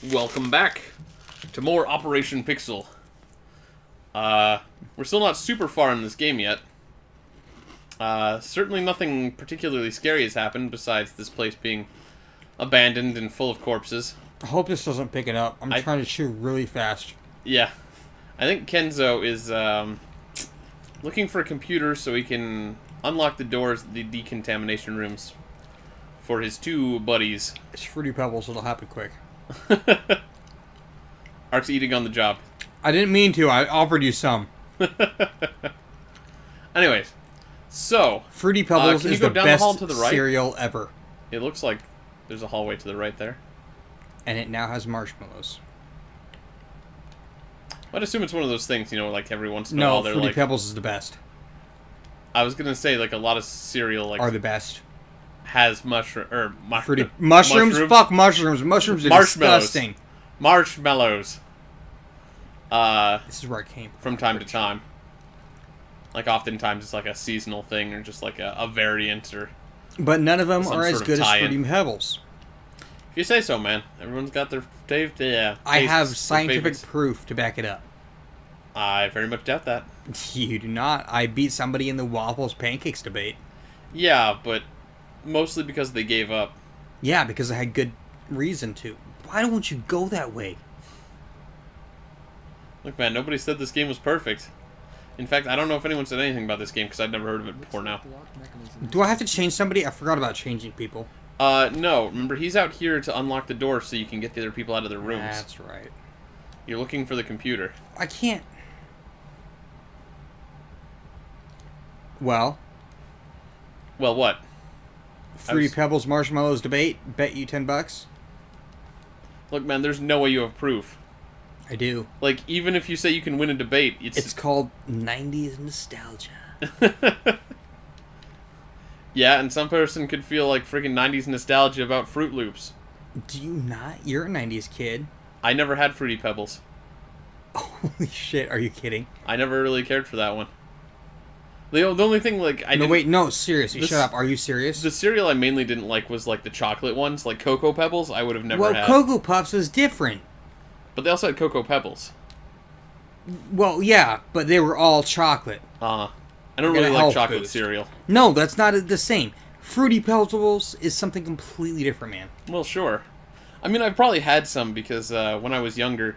Welcome back to more Operation Pixel. We're still not super far in this game yet. Certainly nothing particularly scary has happened besides this place being abandoned and full of corpses. I hope this doesn't pick it up. I'm trying to shoot really fast. Yeah. I think Kenzo is looking for a computer so he can unlock the doors to the decontamination rooms for his two buddies. It's Fruity Pebbles, it'll happen quick. Art's eating on the job. I didn't mean to, I offered you some. Anyways, so Fruity Pebbles can you is go the down best the hall to the right? cereal ever. It looks like there's a hallway to the right there. And it now has marshmallows. I'd assume it's one of those things, you know, like every once in a while No, they're Fruity like... Pebbles is the best. I was gonna say, like, a lot of cereal, like... Are the best. Has mushroom... Or... Mushrooms? Fuck mushrooms. Mushrooms are disgusting. Marshmallows. This is where I came from time to time. Like, oftentimes it's like a seasonal thing, or just like a variant, or... But none of them some are as sort of good as tie-in. Fruity Pebbles. If you say so, man. Everyone's got their... I have tastes, scientific favorites. proof to back it up. I very much doubt that. You do not. I beat somebody in the waffles pancakes debate. Yeah, but mostly because they gave up. Yeah, because I had good reason to. Why don't you go that way? Look, man, nobody said this game was perfect. In fact, I don't know if anyone said anything about this game, because I'd never heard of it before now. Do I have to change somebody? I forgot about changing people. No. Remember, he's out here to unlock the door so you can get the other people out of their rooms. That's right. You're looking for the computer. I can't. Well, Well, what? Fruity Pebbles Marshmallows debate. Bet you $10. Look, man, there's no way you have proof. I do. Like, even if you say you can win a debate, It's called 90s nostalgia. Yeah, and some person could feel like freaking 90s nostalgia about Fruit Loops. Do you not? You're a 90s kid. I never had Fruity Pebbles. Holy shit, are you kidding? I never really cared for that one. The only thing, like, I No, didn't... wait, no, seriously, shut up. Are you serious? The cereal I mainly didn't like was, like, the chocolate ones. Like, Cocoa Pebbles, I would have never had. Cocoa Puffs is different. But they also had Cocoa Pebbles. Well, yeah, but they were all chocolate. I don't Get a really like health chocolate boost. cereal. No, that's not the same. Fruity Pebbles is something completely different, man. Well, sure. I mean, I've probably had some because when I was younger,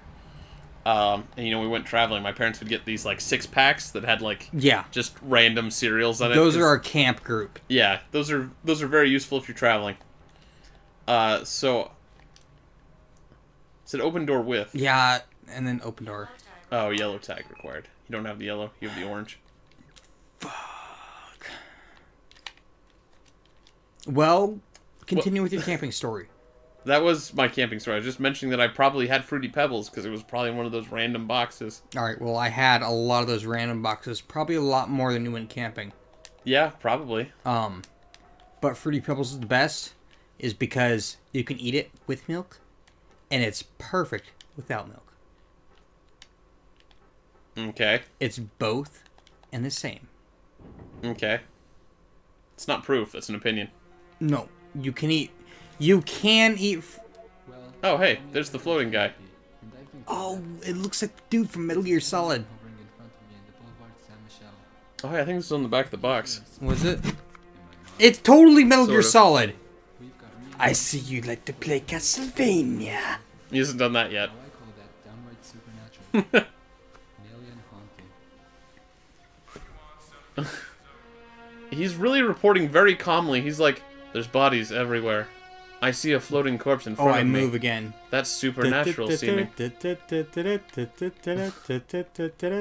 and, you know, we went traveling, my parents would get these, like, 6-packs that had, like, Yeah. just random cereals on it. Those are our camp group. Yeah, those are very useful if you're traveling. So... It said open door with. Yeah, and then open door. Oh, yellow tag required. You don't have the yellow, you have the orange. Fuck. Well, continue with your camping story. That was my camping story. I was just mentioning that I probably had Fruity Pebbles because it was probably in one of those random boxes. Alright, well, I had a lot of those random boxes. Probably a lot more than you went camping. Yeah, probably. But Fruity Pebbles is the best is because you can eat it with milk, and it's perfect without milk. Okay. It's both and the same. Okay. It's not proof, it's an opinion. No, you can eat... You can eat... Oh, hey, there's the floating guy. Oh, it looks like the dude from Metal Gear Solid. Oh, yeah, I think this is on the back of the box. Was it? It's totally Metal Gear Sort of. Solid. I see you like to play Castlevania. He hasn't done that yet. He's really reporting very calmly. He's like, there's bodies everywhere. I see a floating corpse in front Oh, I of me. move again. That's supernatural seeming. Ah!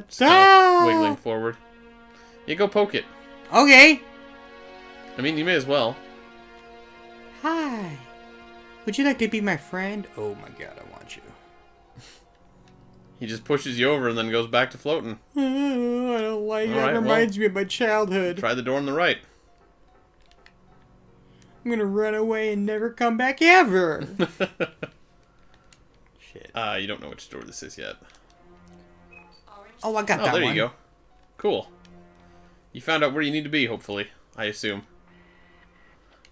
Stop wiggling forward. You go poke it. Okay. I mean, you may as well. Hi. Would you like to be my friend? Oh my god, I want you. He just pushes you over and then goes back to floating. I don't like it. All right, It reminds me of my childhood. Try the door on the right. I'm gonna run away and never come back ever. Shit. You don't know which door this is yet. Oh, I got Oh, that there one. you go. Cool. You found out where you need to be, hopefully. I assume.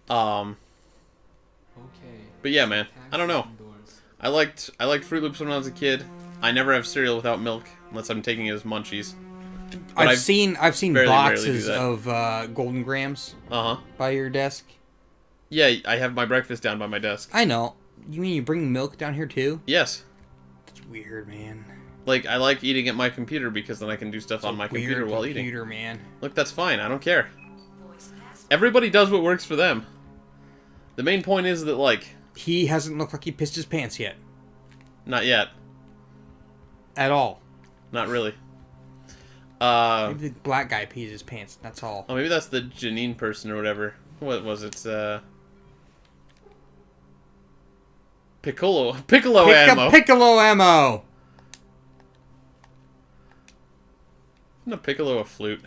But yeah, man. I don't know. I liked Fruit Loops when I was a kid. I never have cereal without milk unless I'm taking it as munchies. But I've seen very rarely boxes do that. of Golden Grams Uh-huh. by your desk. Yeah, I have my breakfast down by my desk. I know. You mean you bring milk down here too? Yes. That's weird, man. Like, I like eating at my computer because then I can do stuff on my computer while eating. Computer, man. Look, that's fine. I don't care. Everybody does what works for them. The main point is that, like... He hasn't looked like he pissed his pants yet. Not yet. At all. Not really. Maybe the black guy pees his pants. That's all. Oh, maybe that's the Janine person or whatever. What was it? Piccolo ammo. Piccolo ammo! Isn't a piccolo a flute?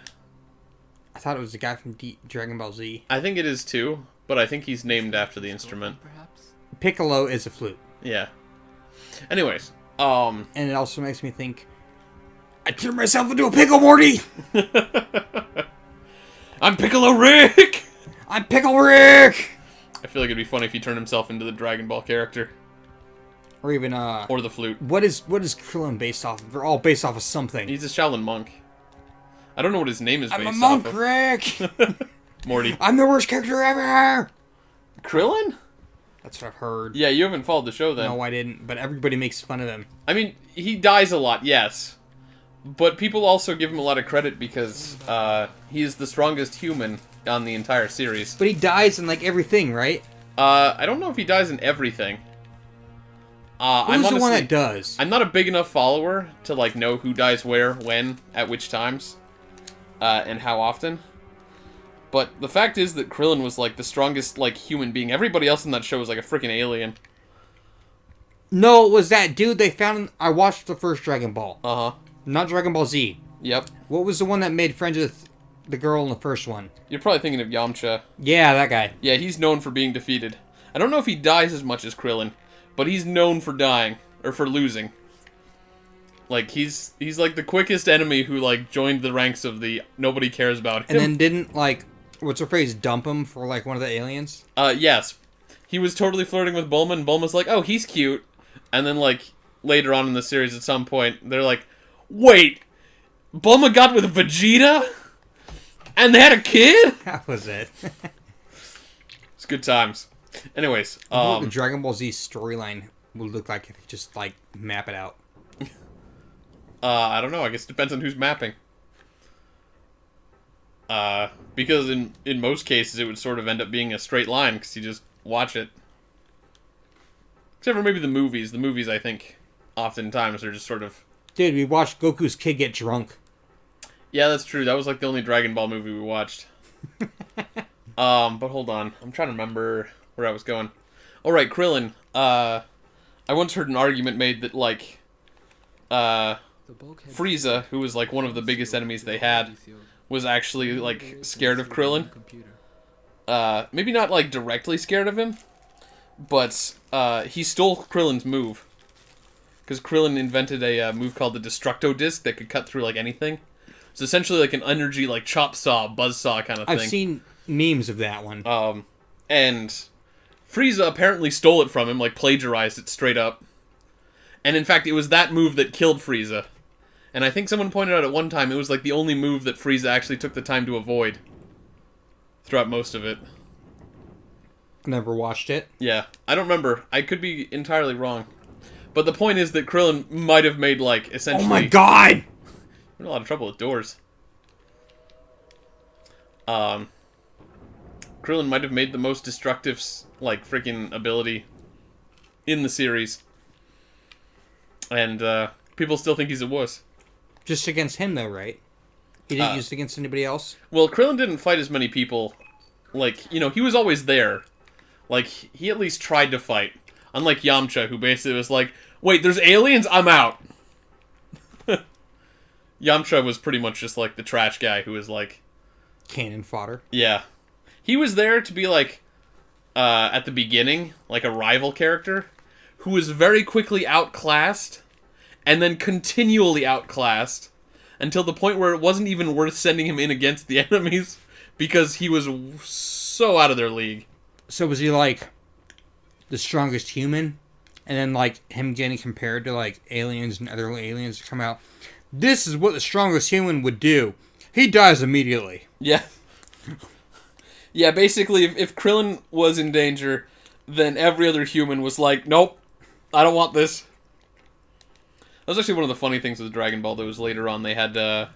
I thought it was the guy from Dragon Ball Z. I think it is too, but I think he's named after the instrument. Piccolo is a flute. Yeah. Anyways, And it also makes me think, I turned myself into a pickle, Morty! I'm Piccolo Rick! I'm Pickle Rick! I feel like it'd be funny if he turned himself into the Dragon Ball character. Or even, Or the flute. What is Krillin based off of? They're all based off of something. He's a Shaolin monk. I don't know what his name is based I'm a monk, off of. Rick! Morty. I'm the worst character ever! Krillin? That's what I've heard. Yeah, you haven't followed the show then. No, I didn't, but everybody makes fun of him. I mean, he dies a lot, yes. But people also give him a lot of credit because he is the strongest human on the entire series. But he dies in, like, everything, right? I don't know if he dies in everything. Who's the one that does? I'm not a big enough follower to, like, know who dies where, when, at which times, and how often. But the fact is that Krillin was, like, the strongest, like, human being. Everybody else in that show was, like, a freaking alien. No, it was that dude they found I watched the first Dragon Ball. Uh-huh. Not Dragon Ball Z. Yep. What was the one that made friends with the girl in the first one? You're probably thinking of Yamcha. Yeah, that guy. Yeah, he's known for being defeated. I don't know if he dies as much as Krillin, but he's known for dying. Or for losing. Like, he's like the quickest enemy who, like, joined the ranks of the nobody cares about him. And then didn't, like, what's her phrase, dump him for, like, one of the aliens? Yes. He was totally flirting with Bulma, and Bulma's like, oh, he's cute. And then, like, later on in the series at some point, they're like, wait, Bulma got with Vegeta? And they had a kid? That was it. It's good times. Anyways, What the Dragon Ball Z storyline would look like if you just, like, map it out. I don't know. I guess it depends on who's mapping. Because in most cases, it would sort of end up being a straight line, because you just watch it. Except for maybe the movies. The movies, I think, oftentimes are just sort of... Dude, we watched Goku's kid get drunk. Yeah, that's true. That was, like, the only Dragon Ball movie we watched. But hold on. I'm trying to remember where I was going. Oh, right, Krillin. I once heard an argument made that, like, Frieza, who was, like, one of the biggest enemies they had, was actually, like, scared of Krillin. Maybe not, like, directly scared of him, but he stole Krillin's move. Because Krillin invented a move called the Destructo Disc that could cut through, like, anything. It's essentially like an energy, like, chop saw, buzz saw kind of thing. I've seen memes of that one. And Frieza apparently stole it from him, like, plagiarized it straight up. And in fact, it was that move that killed Frieza. And I think someone pointed out at one time it was, like, the only move that Frieza actually took the time to avoid throughout most of it. Never watched it. Yeah, I don't remember. I could be entirely wrong. But the point is that Krillin might have made, like, essentially... Oh my god! I'm in a lot of trouble with doors. Krillin might have made the most destructive, like, freaking ability in the series. And, people still think he's a wuss. Just against him, though, right? He didn't use it against anybody else? Well, Krillin didn't fight as many people. Like, you know, he was always there. Like, he at least tried to fight. Unlike Yamcha, who basically was like, wait, there's aliens? I'm out. Yamcha was pretty much just, like, the trash guy who was, like... Cannon fodder. Yeah. He was there to be, like, at the beginning, like a rival character, who was very quickly outclassed, and then continually outclassed, until the point where it wasn't even worth sending him in against the enemies, because he was so out of their league. So was he, like, the strongest human, and then like him getting compared to like aliens and other aliens come out. This is what the strongest human would do. He dies immediately. Yeah. Yeah, basically, if Krillin was in danger, then every other human was like, nope, I don't want this. That was actually one of the funny things with Dragon Ball that was later on. They had a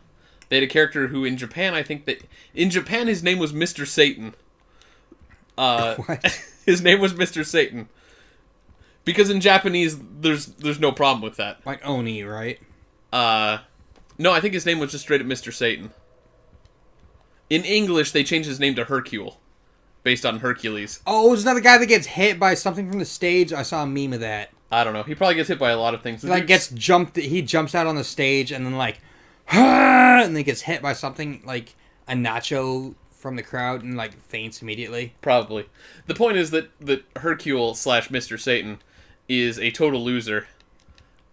character who in Japan, I think that... In Japan, his name was Mr. Satan. What? His name was Mr. Satan. Because in Japanese, there's no problem with that. Like Oni, right? No, I think his name was just straight up Mr. Satan. In English, they changed his name to Hercule, based on Hercules. Oh, is that the guy that gets hit by something from the stage? I saw a meme of that. I don't know. He probably gets hit by a lot of things. He, like gets jumped. He jumps out on the stage and then like, and then gets hit by something like a nacho from the crowd and like faints immediately. Probably. The point is that Hercule / Mr. Satan is a total loser.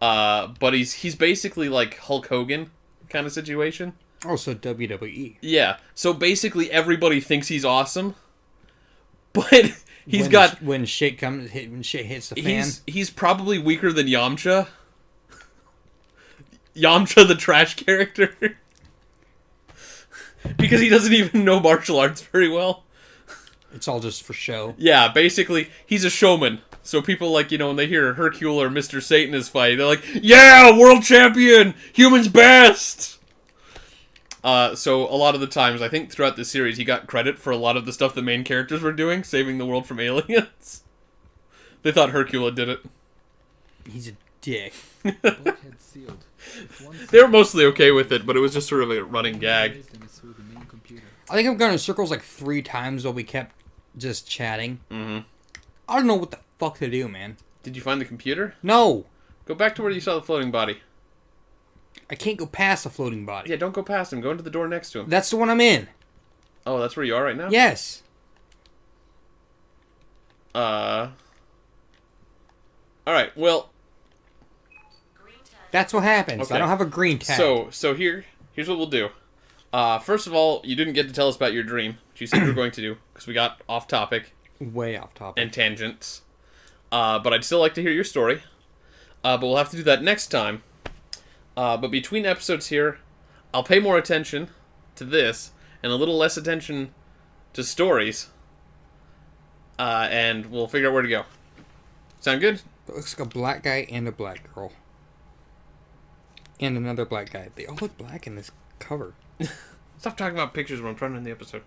But he's basically like Hulk Hogan kind of situation. Also WWE. Yeah. So basically everybody thinks he's awesome. But when shit hits the fan. He's probably weaker than Yamcha. Yamcha the trash character. Because he doesn't even know martial arts very well. It's all just for show. Yeah, basically, he's a showman. So people, like, when they hear Hercule or Mr. Satan is fighting, they're like, yeah, world champion! Human's best! So a lot of the times, I think throughout the series, he got credit for a lot of the stuff the main characters were doing, saving the world from aliens. They thought Hercule did it. He's a dick. They were mostly okay with it, but it was just sort of a running gag. I think I've gone in circles like 3 times while we kept just chatting. Mm-hmm. I don't know what the fuck to do, man. Did you find the computer? No! Go back to where you saw the floating body. I can't go past the floating body. Yeah, don't go past him. Go into the door next to him. That's the one I'm in. Oh, that's where you are right now? Yes. Alright, well... That's what happens. Okay. I don't have a green tag. So here's what we'll do. First of all, you didn't get to tell us about your dream, which you said you were going to do, because we got off topic. Way off topic. And tangents. But I'd still like to hear your story. But we'll have to do that next time. But between episodes here, I'll pay more attention to this, and a little less attention to stories. And we'll figure out where to go. Sound good? It looks like a black guy and a black girl. And another black guy. They all look black in this cover. Stop talking about pictures when I'm trying to end the episode.